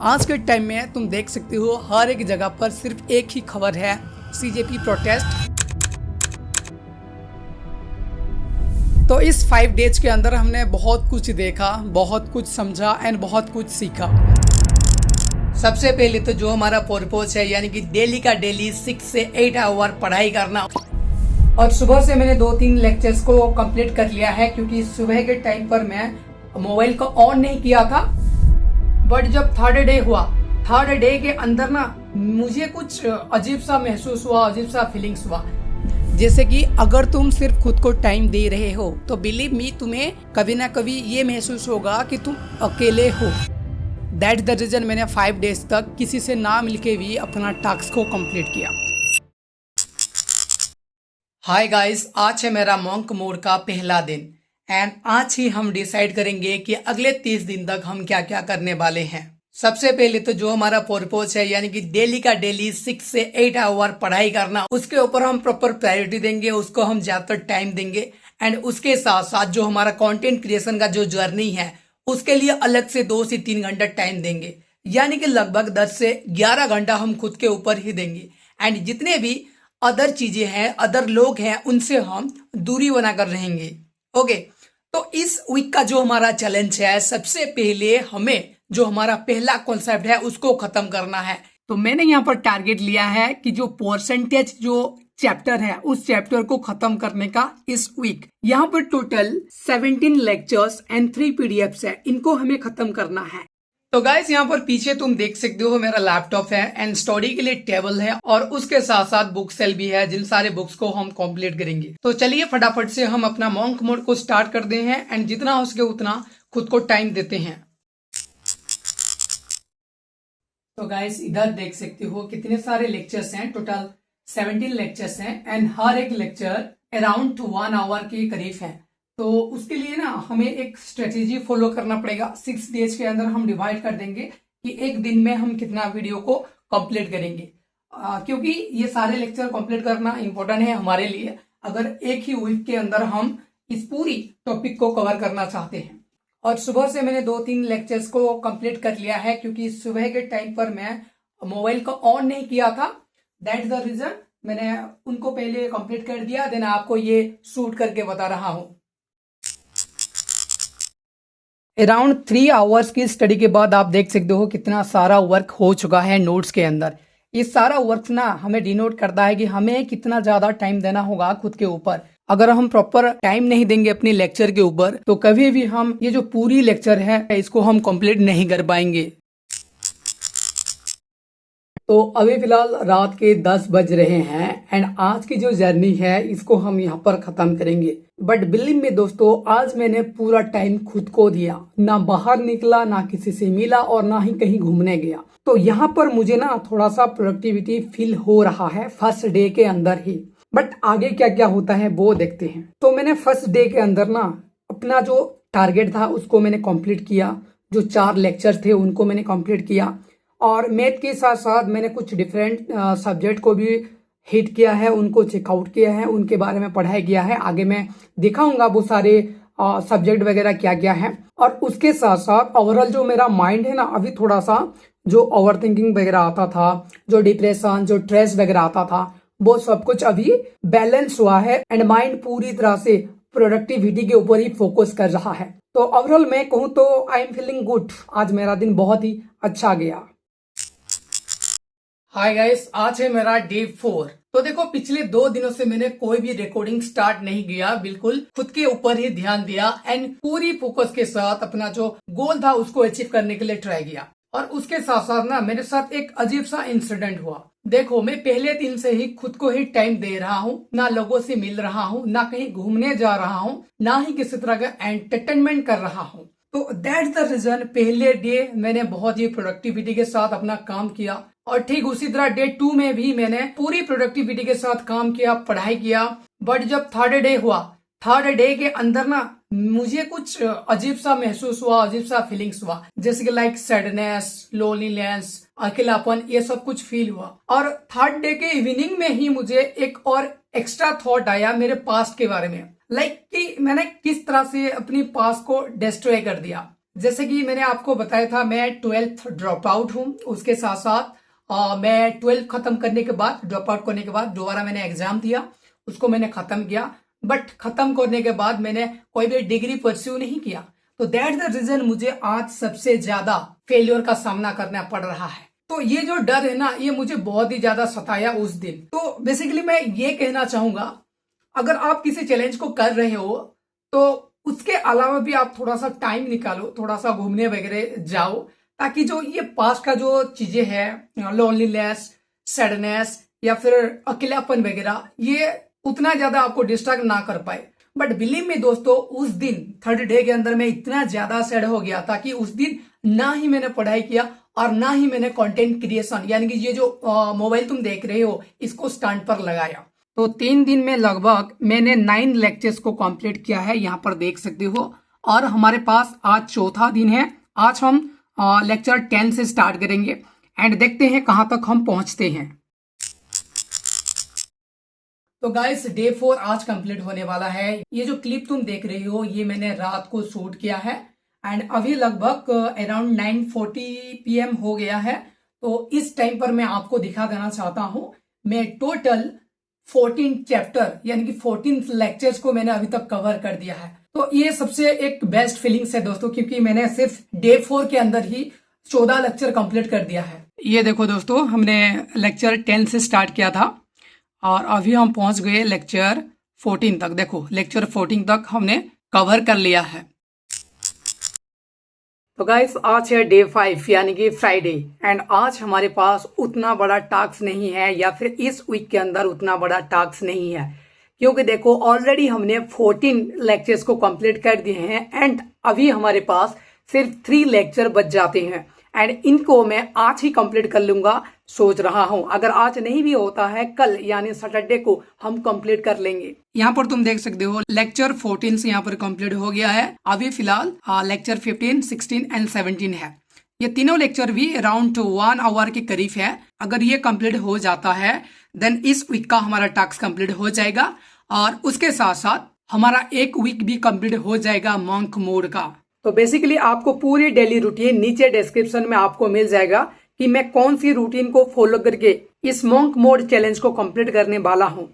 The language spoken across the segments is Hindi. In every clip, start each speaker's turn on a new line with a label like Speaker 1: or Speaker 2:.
Speaker 1: आज के टाइम में तुम देख सकते हो हर एक जगह पर सिर्फ एक ही खबर है, सीजेपी प्रोटेस्ट। तो इस 5 डेज के अंदर हमने बहुत कुछ देखा, बहुत कुछ समझा एंड बहुत कुछ सीखा। सबसे पहले तो जो हमारा पर्पस है यानी कि डेली का डेली 6 से 8 आवर पढ़ाई करना। और सुबह से मैंने 2-3 लेक्चर्स को कंप्लीट कर लिया है, क्योंकि सुबह के टाइम पर मैं मोबाइल को ऑन नहीं किया था। बट जब थर्ड डे हुआ, थर्ड डे के अंदर ना मुझे कुछ अजीब सा महसूस हुआ, अजीब सा फीलिंग्स हुआ। जैसे कि अगर तुम सिर्फ खुद को टाइम दे रहे हो तो बिलीव मी, तुम्हें कभी ना कभी ये महसूस होगा कि तुम अकेले हो। दैट्स द रीजन मैंने 5 डेज तक किसी से ना मिलके भी अपना टास्क को कंप्लीट किया। हाय गाइस, आज है मेरा मॉन्क मोड का पहला दिन एंड आज ही हम डिसाइड करेंगे कि अगले 30 दिन तक हम क्या क्या करने वाले हैं। सबसे पहले तो जो हमारा पर्पस है यानी कि डेली का डेली 6 से 8 आवर पढ़ाई करना, उसके ऊपर हम प्रॉपर प्रायोरिटी देंगे, उसको हम ज्यादातर टाइम देंगे। एंड उसके साथ साथ जो हमारा कंटेंट क्रिएशन का जो जर्नी है उसके लिए अलग से 2 से 3 घंटा टाइम देंगे, यानी कि लगभग 10 से 11 घंटा हम खुद के ऊपर ही देंगे। एंड जितने भी अदर चीजें हैं, अदर लोग हैं, उनसे हम दूरी बनाकर रहेंगे। ओके, तो इस वीक का जो हमारा चैलेंज है, सबसे पहले हमें जो हमारा पहला कॉन्सेप्ट है उसको खत्म करना है। तो मैंने यहाँ पर टारगेट लिया है कि जो परसेंटेज जो चैप्टर है उस चैप्टर को खत्म करने का इस वीक। यहाँ पर टोटल 17 लेक्चर्स एंड 3 पीडीएफ्स है, इनको हमें खत्म करना है। तो गाइस, यहाँ पर पीछे तुम देख सकते हो मेरा लैपटॉप है एंड स्टडी के लिए टेबल है और उसके साथ साथ बुक सेल भी है, जिन सारे बुक्स को हम कंप्लीट करेंगे। तो चलिए फटाफट से हम अपना मॉन्क मोड को स्टार्ट कर दे हैं एंड जितना हो सके उतना खुद को टाइम देते हैं। तो गाइस, इधर देख सकते हो कितने सारे लेक्चर्स हैं, टोटल 17 लेक्चर्स हैं एंड हर एक लेक्चर अराउंड 1 आवर के करीब है। तो उसके लिए ना हमें एक स्ट्रेटेजी फॉलो करना पड़ेगा। 6 डेज के अंदर हम डिवाइड कर देंगे कि एक दिन में हम कितना वीडियो को कंप्लीट करेंगे, क्योंकि ये सारे लेक्चर कंप्लीट करना इंपॉर्टेंट है हमारे लिए, अगर एक ही वीक के अंदर हम इस पूरी टॉपिक को कवर करना चाहते हैं। और सुबह से मैंने 2-3 लेक्चर्स को कंप्लीट कर लिया है, क्योंकि सुबह के टाइम पर मैं मोबाइल को ऑन नहीं किया था। दैट्स द रीजन मैंने उनको पहले कंप्लीट कर दिया, देन आपको ये शूट करके बता रहा हूँ। अराउंड 3 आवर्स की स्टडी के बाद आप देख सकते हो कितना सारा वर्क हो चुका है नोट्स के अंदर। ये सारा वर्क ना हमें डिनोट करता है कि हमें कितना ज्यादा टाइम देना होगा खुद के ऊपर। अगर हम प्रॉपर टाइम नहीं देंगे अपने लेक्चर के ऊपर तो कभी भी हम ये जो पूरी लेक्चर है इसको हम कंप्लीट नहीं कर पाएंगे। तो अभी फिलहाल रात के 10 बज रहे हैं एंड आज की जो जर्नी है इसको हम यहाँ पर खत्म करेंगे। बट बिलीव में दोस्तों, आज मैंने पूरा टाइम खुद को दिया, ना बाहर निकला, ना किसी से मिला और ना ही कहीं घूमने गया। तो यहाँ पर मुझे ना थोड़ा सा प्रोडक्टिविटी फील हो रहा है फर्स्ट डे के अंदर ही। बट आगे क्या क्या होता है वो देखते हैं। तो मैंने फर्स्ट डे के अंदर ना अपना जो टारगेट था उसको मैंने कंप्लीट किया, जो 4 लेक्चर थे उनको मैंने कंप्लीट किया और मैथ के साथ साथ मैंने कुछ डिफरेंट सब्जेक्ट को भी हिट किया है, उनको चेकआउट किया है, उनके बारे में पढ़ाई किया है। आगे मैं दिखाऊंगा वो सारे सब्जेक्ट वगैरह क्या क्या है। और उसके साथ साथ ओवरऑल जो मेरा माइंड है ना, अभी थोड़ा सा जो ओवर थिंकिंग वगैरह आता था, जो डिप्रेशन, जो स्ट्रेस वगैरह आता था, वो सब कुछ अभी बैलेंस हुआ है एंड माइंड पूरी तरह से प्रोडक्टिविटी के ऊपर ही फोकस कर रहा है। तो ओवरऑल मैं कहूँ तो आई एम फीलिंग गुड। आज मेरा दिन बहुत ही अच्छा गया। हाय गाइस, आज है मेरा डे 4। तो देखो, पिछले 2 दिनों से मैंने कोई भी रिकॉर्डिंग स्टार्ट नहीं किया, बिल्कुल खुद के ऊपर ही ध्यान दिया एंड पूरी फोकस के साथ अपना जो गोल था उसको अचीव करने के लिए ट्राई किया। और उसके साथ साथ ना मेरे साथ एक अजीब सा इंसिडेंट हुआ। देखो, मैं पहले दिन से ही खुद को ही टाइम दे रहा हूँ, ना लोगों से मिल रहा हूँ, ना कहीं घूमने जा रहा हूँ, ना ही किसी तरह का एंटरटेनमेंट कर रहा हूँ। तो दैट्स द रीजन पहले डे मैंने बहुत ही प्रोडक्टिविटी के साथ अपना काम किया और ठीक उसी तरह डे 2 में भी मैंने पूरी प्रोडक्टिविटी के साथ काम किया, पढ़ाई किया। बट जब थर्ड डे हुआ, थर्ड डे के अंदर ना मुझे कुछ अजीब सा महसूस हुआ, अजीब सा फीलिंग्स हुआ, जैसे कि लाइक सैडनेस, लोनलीनेस, अकेलापन, ये सब कुछ फील हुआ। और थर्ड डे के इवनिंग में ही मुझे एक और एक्स्ट्रा थॉट आया मेरे पास्ट के बारे में, लाइक कि मैंने किस तरह से अपनी पास्ट को डिस्ट्रॉय कर दिया। जैसे कि मैंने आपको बताया था, मैं 12th ड्रॉप आउट हूँ। उसके साथ साथ मैं 12th खत्म करने के बाद, ड्रॉप आउट करने के बाद दोबारा मैंने एग्जाम दिया, उसको मैंने खत्म किया। बट खत्म करने के बाद मैंने कोई भी डिग्री परस्यू नहीं किया। तो दैट द रीजन मुझे आज सबसे ज्यादा फेलियर का सामना करना पड़ रहा है। तो ये जो डर है ना, ये मुझे बहुत ही ज्यादा सताया उस दिन। तो बेसिकली मैं ये कहना चाहूंगा, अगर आप किसी चैलेंज को कर रहे हो तो उसके अलावा भी आप थोड़ा सा टाइम निकालो, थोड़ा सा घूमने वगैरह जाओ, ताकि जो ये पास का जो चीजें हैं, लोनलीनेस, सैडनेस या फिर अकेलापन वगैरह, ये उतना ज्यादा आपको डिस्ट्रैक्ट ना कर पाए। बट बिलीव में दोस्तों, उस दिन 3rd डे के अंदर मैं इतना ज्यादा सैड हो गया था कि उस दिन ना ही मैंने पढ़ाई किया और ना ही मैंने कंटेंट क्रिएशन, यानी कि ये जो मोबाइल तुम देख रहे हो, इसको स्टैंड पर लगाया। तो 3 दिन में लगभग मैंने 9 लेक्चर्स को कंप्लीट किया है, यहाँ पर देख सकते हो। और हमारे पास आज चौथा दिन है। आज हम लेक्चर 10 से स्टार्ट करेंगे एंड देखते हैं कहाँ तक हम पहुंचते हैं। तो गाइस, डे 4 आज कंप्लीट होने वाला है। ये जो क्लिप तुम देख रहे हो, ये मैंने रात को शूट किया है एंड अभी लगभग अराउंड 9:40 PM हो गया है। तो इस टाइम पर मैं आपको दिखा देना चाहता हूँ, मैं टोटल 14 चैप्टर यानी कि 14 लेक्चर्स को मैंने अभी तक कवर कर दिया है। तो ये सबसे एक बेस्ट फीलिंग्स है दोस्तों, क्योंकि मैंने सिर्फ डे 4 के अंदर ही 14 लेक्चर कंप्लीट कर दिया है। ये देखो दोस्तों, हमने लेक्चर 10 से स्टार्ट किया था और अभी हम पहुंच गए लेक्चर 14 तक। देखो, लेक्चर 14 तक हमने कवर कर लिया है। तो गाइस, आज है डे 5 यानी कि फ्राइडे एंड आज हमारे पास उतना बड़ा टास्क नहीं है, या फिर इस वीक के अंदर उतना बड़ा टास्क नहीं है, क्योंकि देखो ऑलरेडी हमने 14 लेक्चर्स को कंप्लीट कर दिए हैं एंड अभी हमारे पास सिर्फ 3 लेक्चर बच जाते हैं एंड इनको मैं आज ही कंप्लीट कर लूंगा सोच रहा हूं। अगर आज नहीं भी होता है, कल यानी सैटरडे को हम कंप्लीट कर लेंगे। यहाँ पर तुम देख सकते हो लेक्चर 14 से यहाँ पर कंप्लीट हो गया है। अभी फिलहाल लेक्चर 15, 16 एंड 17 है। ये तीनों लेक्चर भी अराउंड 1 आवर के करीब है। अगर ये कंप्लीट हो जाता है देन इस वीक का हमारा टास्क कंप्लीट हो जाएगा और उसके साथ साथ हमारा एक वीक भी कंप्लीट हो जाएगा मंक मोड का। तो बेसिकली आपको पूरी डेली रूटीन नीचे डिस्क्रिप्शन में आपको मिल जाएगा कि मैं कौन सी रूटीन को फॉलो करके इस मंक मोड चैलेंज को कंप्लीट करने वाला हूं।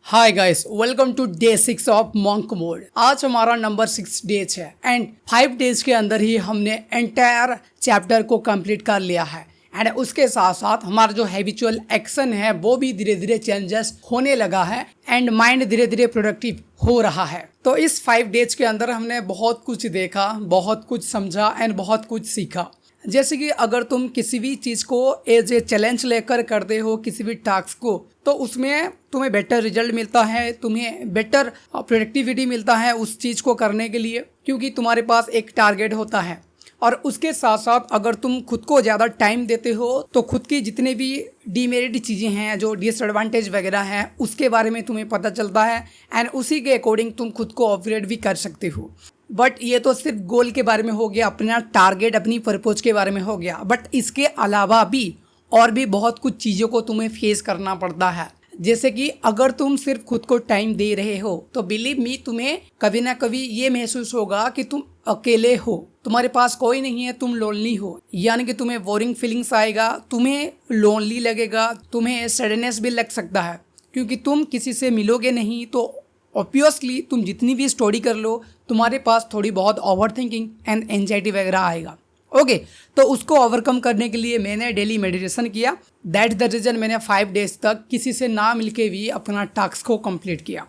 Speaker 1: Hi guys, welcome to day 6 of monk mode. आज हमारा नंबर 6 डेज है एंड 5 डेज के अंदर ही हमने एंटायर चैप्टर को कंप्लीट कर लिया है एंड उसके साथ साथ हमारा जो हैबिचुअल एक्शन है वो भी धीरे धीरे चेंजेस होने लगा है एंड माइंड धीरे धीरे प्रोडक्टिव हो रहा है। तो इस 5 डेज के अंदर हमने बहुत कुछ देखा, बहुत कुछ समझा एंड बहुत कुछ सीखा। जैसे कि अगर तुम किसी भी चीज़ को एज ए चैलेंज लेकर करते हो, किसी भी टास्क को, तो उसमें तुम्हें बेटर रिजल्ट मिलता है, तुम्हें बेटर प्रोडक्टिविटी मिलता है उस चीज़ को करने के लिए, क्योंकि तुम्हारे पास एक टारगेट होता है। और उसके साथ साथ अगर तुम खुद को ज़्यादा टाइम देते हो तो खुद की जितने भी डीमेरिट चीज़ें हैं, जो डिसएडवांटेज वगैरह हैं, उसके बारे में तुम्हें पता चलता है एंड उसी के अकॉर्डिंग तुम खुद को अपग्रेड भी कर सकते हो। बट ये तो सिर्फ गोल के बारे में हो गया, अपना टारगेट, अपनी पर्पज के बारे में हो गया। बट इसके अलावा भी और भी बहुत कुछ चीज़ों को तुम्हें फेस करना पड़ता है। जैसे कि अगर तुम सिर्फ खुद को टाइम दे रहे हो तो बिलीव मी, तुम्हें कभी ना कभी ये महसूस होगा कि तुम अकेले हो, तुम्हारे पास कोई नहीं है, तुम लोनली हो, यानी कि तुम्हें बोरिंग फीलिंग्स आएगा, तुम्हें लोनली लगेगा, तुम्हें सैडनेस भी लग सकता है, क्योंकि तुम किसी से मिलोगे नहीं। तो ऑब्वियसली तुम जितनी भी स्टडी कर लो, तुम्हारे पास थोड़ी बहुत ओवर थिंकिंग एंड एंजाइटी वगैरह आएगा। ओके, तो उसको ओवरकम करने के लिए मैंने डेली मेडिटेशन किया। दैट द रीज़न मैंने 5 डेज तक किसी से ना मिलके भी अपना टास्क को कंप्लीट किया।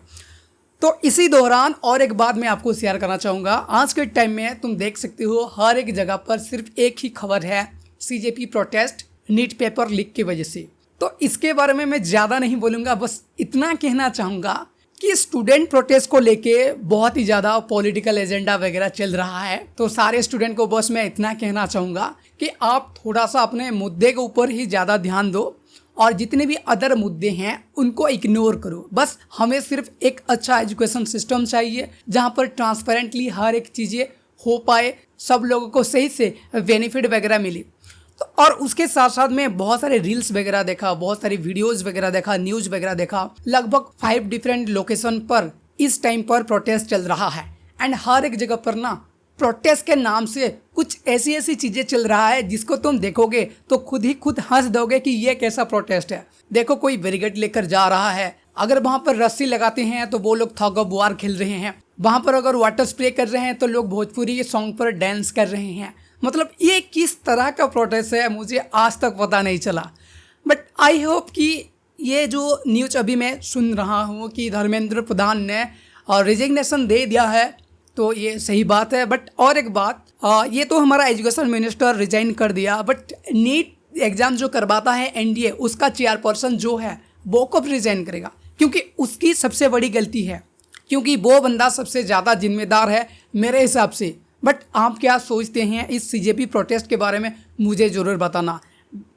Speaker 1: तो इसी दौरान और एक बात मैं आपको शेयर करना चाहूँगा। आज के टाइम में तुम देख सकते हो हर एक जगह पर सिर्फ एक ही खबर है, CJP protest NEET paper leak की वजह से। तो इसके बारे में मैं ज़्यादा नहीं बोलूँगा, बस इतना कहना चाहूँगा कि स्टूडेंट प्रोटेस्ट को लेके बहुत ही ज़्यादा पॉलिटिकल एजेंडा वगैरह चल रहा है। तो सारे स्टूडेंट को बस मैं इतना कहना चाहूँगा कि आप थोड़ा सा अपने मुद्दे के ऊपर ही ज़्यादा ध्यान दो और जितने भी अदर मुद्दे हैं उनको इग्नोर करो। बस हमें सिर्फ एक अच्छा एजुकेशन सिस्टम चाहिए जहाँ पर ट्रांसपेरेंटली हर एक चीज़ें हो पाए, सब लोगों को सही से बेनिफिट वगैरह मिले। तो और उसके साथ साथ में बहुत सारे रील्स वगैरह देखा, बहुत सारी वीडियोस वगैरह देखा, न्यूज़ वगैरह देखा। लगभग 5 डिफरेंट लोकेशन पर इस टाइम पर प्रोटेस्ट चल रहा है
Speaker 2: एंड हर एक जगह पर ना प्रोटेस्ट के नाम से कुछ ऐसी ऐसी चीज़ें चल रहा है जिसको तुम देखोगे तो खुद ही खुद हंस दोगे कि ये कैसा प्रोटेस्ट है। देखो, कोई बैरिकेड लेकर जा रहा है, अगर वहाँ पर रस्सी लगाते हैं तो वो लोग थग ऑफ वार खेल रहे हैं, वहाँ पर अगर वाटर स्प्रे कर रहे हैं तो लोग भोजपुरी के सॉन्ग पर डांस कर रहे हैं। मतलब ये किस तरह का प्रोटेस्ट है मुझे आज तक पता नहीं चला। बट आई होप कि ये जो न्यूज़ अभी मैं सुन रहा हूँ कि धर्मेंद्र प्रधान ने रिजिग्नेशन दे दिया है, तो ये सही बात है। बट और एक बात, ये तो हमारा एजुकेशन मिनिस्टर रिजाइन कर दिया, बट नीट एग्ज़ाम जो करवाता है एनडीए, उसका चेयरपर्सन जो है वो कब रिजाइन करेगा? क्योंकि उसकी सबसे बड़ी गलती है, क्योंकि वो बंदा सबसे ज़्यादा जिम्मेदार है मेरे हिसाब से। बट आप क्या सोचते हैं इस सीजेपी प्रोटेस्ट के बारे में, मुझे ज़रूर बताना।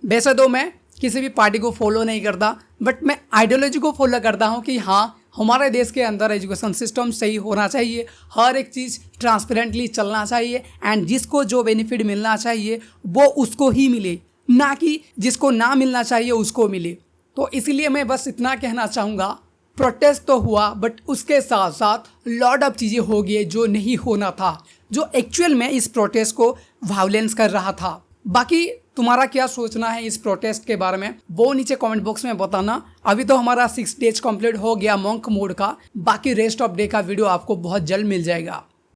Speaker 2: वैसे तो मैं किसी भी पार्टी को फॉलो नहीं करता, बट मैं आइडियोलॉजी को फॉलो करता हूँ कि हाँ, हमारे देश के अंदर एजुकेशन सिस्टम सही होना चाहिए, हर एक चीज़ ट्रांसपेरेंटली चलना चाहिए, एंड जिसको जो बेनिफिट मिलना चाहिए वो उसको ही मिले, ना कि जिसको ना मिलना चाहिए उसको मिले। तो इसीलिए मैं बस इतना कहना चाहूँगा, प्रोटेस्ट तो हुआ बट उसके साथ साथ लॉट ऑफ चीज़ें हो गई जो नहीं होना था, जो एक्चुअल में इस प्रोटेस्ट को वायलेंस कर रहा था। बाकी तुम्हारा क्या सोचना है इस प्रोटेस्ट के बारे में वो नीचे कमेंट बॉक्स में बताना। अभी तो हमारा 6 डेज कंप्लीट हो गया मॉन्क मोड का, बाकी रेस्ट ऑफ डे का वीडियो आपको बहुत जल्द मिल जाएगा।